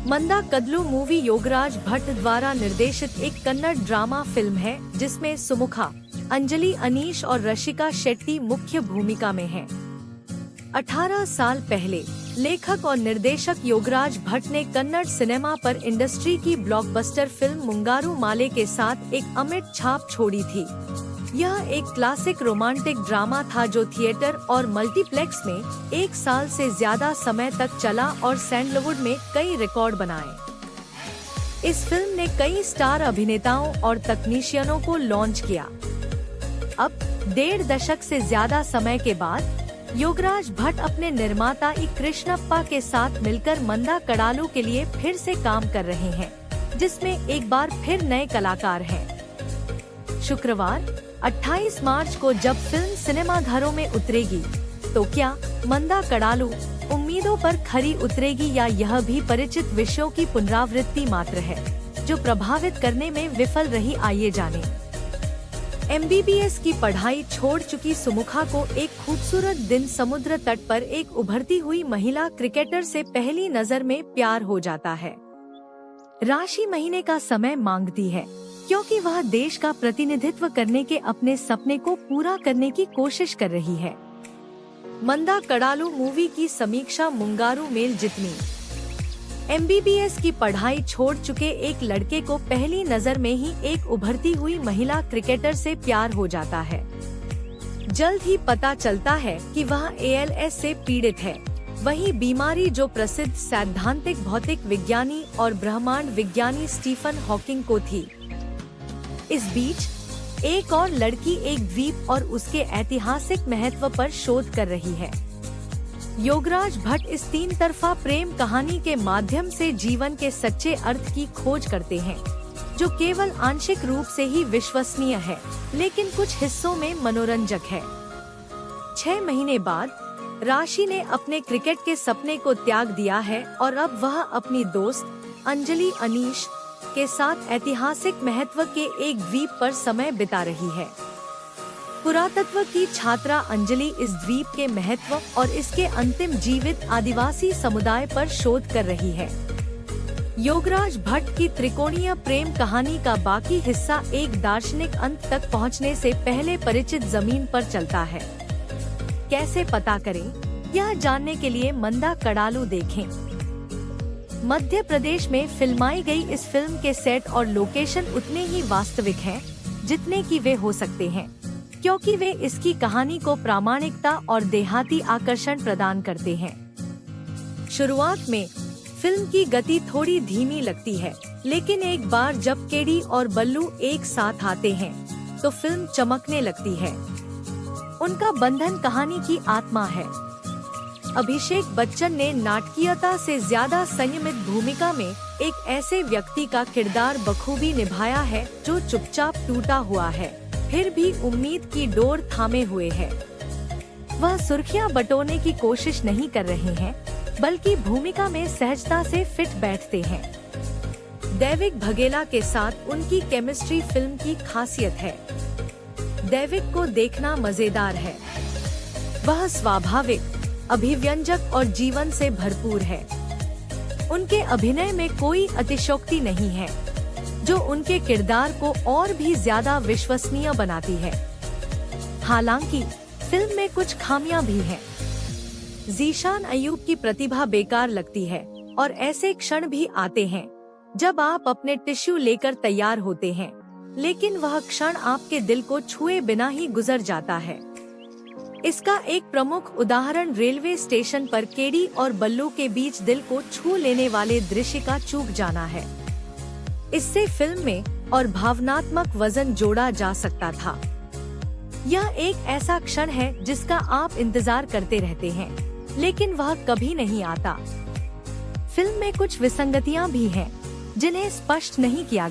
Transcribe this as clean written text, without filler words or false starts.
मंदा कदलू movie Yograj Bhatt द्वारा निर्देशित एक कन्नड़ ड्रामा फिल्म है जिसमें सुमुखा, अंजलि अनीश और रशिका शेट्टी मुख्य भूमिका में हैं। 18 साल पहले लेखक और निर्देशक योगराज भट्ट ने कन्नड़ सिनेमा पर इंडस्ट्री की ब्लॉकबस्टर फिल्म मुंगारू माले के साथ एक अमिट छाप छोड़ी थी। यह एक क्लासिक रोमांटिक ड्रामा था जो थिएटर और मल्टीप्लेक्स में 1 साल से ज्यादा समय तक चला और सैंडलवुड में कई रिकॉर्ड बनाए। इस फिल्म ने कई स्टार अभिनेताओं और तकनीशियनों को लॉन्च किया। अब 1.5 दशक से ज्यादा समय के बाद योगराज भट्ट अपने निर्माता ई कृष्णप्पा के साथ मिलकर मंदा कडालू के लिए फिर से काम कर रहे हैं, जिसमें एक बार फिर नए कलाकार हैं। शुक्रवार 28 मार्च को जब फिल्म सिनेमाघरों में उतरेगी, तो क्या मंदा कडालू उम्मीदों पर खरी उतरेगी या यह भी परिचित विषयों की पुनरावृत्ति मात्र है, जो प्रभावित करने में विफल रही? आइए जानें। MBBS की पढ़ाई छोड़ चुकी सुमुखा को एक खूबसूरत दिन समुद्र तट पर एक उभरती हुई महिला क्रिकेटर से पहली नजर में प्यार हो जाता है। राशि महीने का समय मांगती है क्योंकि वह देश का प्रतिनिधित्व करने के अपने सपने को पूरा करने की कोशिश कर रही है। मंदा कडालू मूवी की समीक्षा मुंगारू मेल जितनी। MBBS की पढ़ाई छोड़ चुके एक लड़के को पहली नजर में ही एक उभरती हुई महिला क्रिकेटर से प्यार हो जाता है। जल्द ही पता चलता है कि वह ALS से पीड़ित है, वही बीमारी जो प्रसिद्ध सैद्धांतिक भौतिक विज्ञानी और ब्रह्मांड विज्ञानी स्टीफन हॉकिंग को थी। इस बीच एक और लड़की एक द्वीप और उसके ऐतिहासिक महत्व पर शोध कर रही है। योगराज भट्ट इस 3 तरफा प्रेम कहानी के माध्यम से जीवन के सच्चे अर्थ की खोज करते हैं, जो केवल आंशिक रूप से ही विश्वसनीय है, लेकिन कुछ हिस्सों में मनोरंजक है। 6 महीने बाद राशि ने अपने क्रिकेट के सपने को त्याग दिया है और अब वह अपनी दोस्त अंजलि अनीश के साथ ऐतिहासिक महत्व के एक द्वीप पर समय बिता रही है। पुरातत्व की छात्रा अंजलि इस द्वीप के महत्व और इसके अंतिम जीवित आदिवासी समुदाय पर शोध कर रही है। योगराज भट्ट की त्रिकोणीय प्रेम कहानी का बाकी हिस्सा एक दार्शनिक अंत तक पहुंचने से पहले परिचित जमीन पर चलता है। कैसे पता करें? यह जानने के लिए मंदा कडालू देखें। मध्य प्रदेश में फिल्माई गई इस फिल्म के सेट और लोकेशन उतने ही वास्तविक हैं, जितने कि वे हो सकते हैं, क्योंकि वे इसकी कहानी को प्रामाणिकता और देहाती आकर्षण प्रदान करते हैं। शुरुआत में फिल्म की गति थोड़ी धीमी लगती है, लेकिन एक बार जब केडी और बल्लू एक साथ आते हैं, तो फिल्म चमकने लगती है। उनका बंधन कहानी की आत्मा है। अभिषेक बच्चन ने नाटकीयता से ज्यादा संयमित भूमिका में एक ऐसे व्यक्ति का किरदार बखूबी निभाया है जो चुपचाप टूटा हुआ है, फिर भी उम्मीद की डोर थामे हुए है। वह सुर्खियां बटोरने की कोशिश नहीं कर रहे हैं, बल्कि भूमिका में सहजता से फिट बैठते हैं। दैविक भगेला के साथ उनकी केमिस्ट्री फिल्म की खासियत है। दैविक को देखना मजेदार है। वह स्वाभाविक, अभिव्यंजक और जीवन से भरपूर है। उनके अभिनय में कोई अतिशयोक्ति नहीं है, जो उनके किरदार को और भी ज्यादा विश्वसनीय बनाती है। हालांकि फिल्म में कुछ खामियां भी हैं। ज़ीशान अय्यूब की प्रतिभा बेकार लगती है और ऐसे क्षण भी आते हैं जब आप अपने टिश्यू लेकर तैयार होते हैं, लेकिन वह क्षण आपके दिल को छुए बिना ही गुजर जाता है। इसका एक प्रमुख उदाहरण रेलवे स्टेशन पर केडी और बल्लू के बीच दिल को छू लेने वाले दृश्य का चूक जाना है। इससे फिल्म में और भावनात्मक वजन जोड़ा जा सकता था। यह एक ऐसा क्षण है जिसका आप इंतजार करते रहते हैं, लेकिन वह कभी नहीं आता। फिल्म में कुछ विसंगतियां भी हैं, जिन्हें स्पष्ट नहीं किया गया।